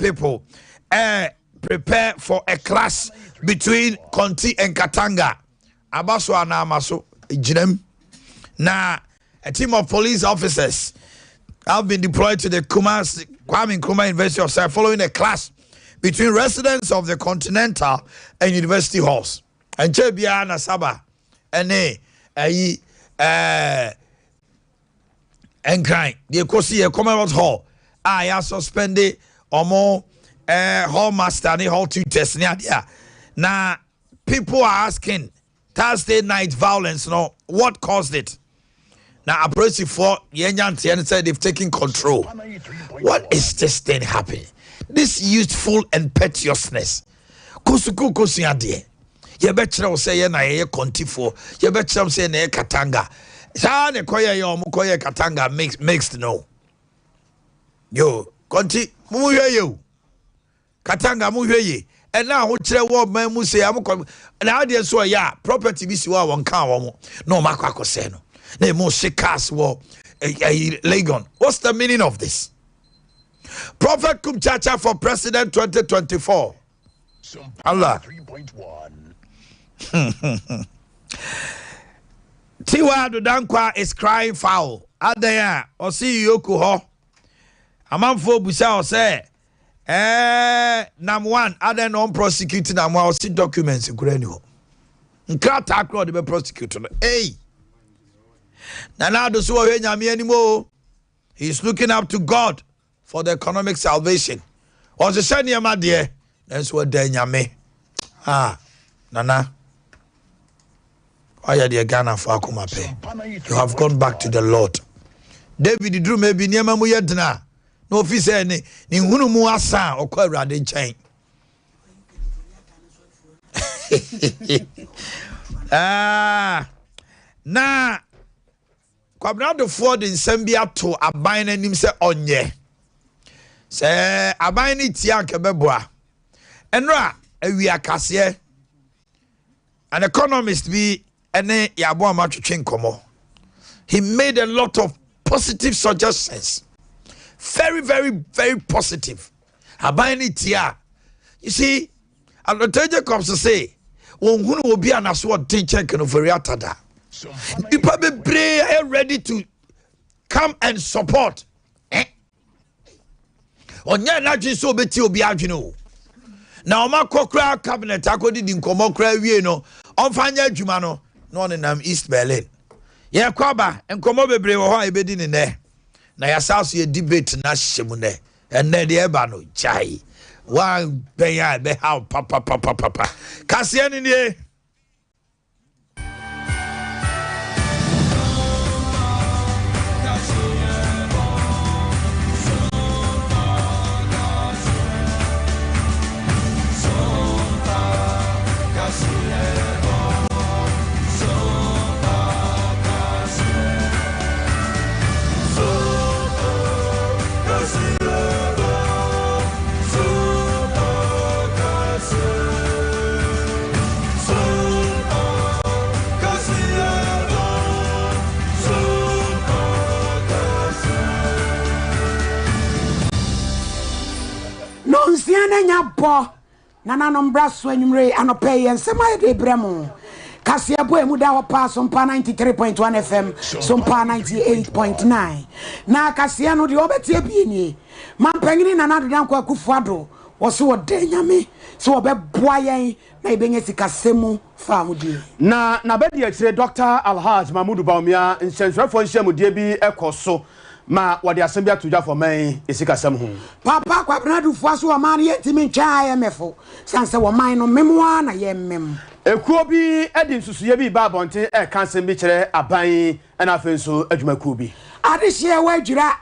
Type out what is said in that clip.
people prepare for a clash between Conti and Katanga. Abaso anamaso jinem. Na a team of police officers have been deployed to the Kwame Nkrumah University of South following a clash between residents of the Continental and University halls. And Chebia na Saba ene Enkran the Kosi Commonwealth Hall. I suspended omo hall master ni hall tutors ni adia. Now people are asking Thursday night violence, no, what caused it? Now approaching for Yenyan said they've taken control. What is this thing happening? This youthful impetuousness. Kusuku kusiadie. You better say na ye contifo. You better say na Katanga. Sa ne koye yo mukoye Katanga mixed no. Yo, Conti, muye yo. Katanga muye ye. And now who tell what man mu say am come. Now dey so ya property bi si wa won kan wo no makwa say no. Na mo cars wo Legon. What's the meaning of this? Prophet Kumchacha for President 2024. Allah 3.1. Tiwa Dudankwa is crying foul. Adaya or see Yoku ho. Amanfo busa o say #1 other non-prosecuting or see documents in Kureni. Nkata akro de be prosecutor. Hey. Nana do so anymore. He's looking up to God for the economic salvation. Was the senior my dear? That's what they nyame. Nana. Why are you Ghana for Akumape? You have gone back to the Lord. David Drew maybe near Mamuyadna. No officer any hunu mu asa okwa Awurade nchen. Na Kwabrado Ford in Sambia to aban anim se onye. Se aban ni tia kebeboa. Enra awia kase. An economist be ene yabo amatwetwe nkomo. He made a lot of positive suggestions. Very, very, very positive. Aban tia. You see, Adontaje comes to say, "When who will be an aswad teacher can overiatada." People be ready to come and support. Onya na dwen so beti obi adwene. Na oma kokra cabinet akodi di nkomo kra wie no, onfanya adwuma no, no nam East Berlin. Ye kwaba nkomo bebre wo ho ebedi ne ne. Na ya saso ye debate na hyemu ne. Enne de eba no chai. One benya be how papa. Kase ani ne. Nana nombraso enyumre anope ensema de bremo kasi abo emuda wo pa Sompa 93.1 FM Sompa 98.9 na kasi anu de obetie bi ni mampanyini nana dodankwa akufuado wo se wo denyame se wo be boa yen na ibenye sikasemu famudi na bedi akire Dr. Alhaj Mahmoud Baumia nsensrefo nhyiamudie bi ekoso ma wadi asembia tuja for man esikasem ho papa kwabradu fuaso amane yetimi ntwa IMF sanse wo man no memwa na ye mem ekuo bi edi nsusuye bi ba bonte e kansem bi kire aban na afenso adwumakuo bi adehye wa adwira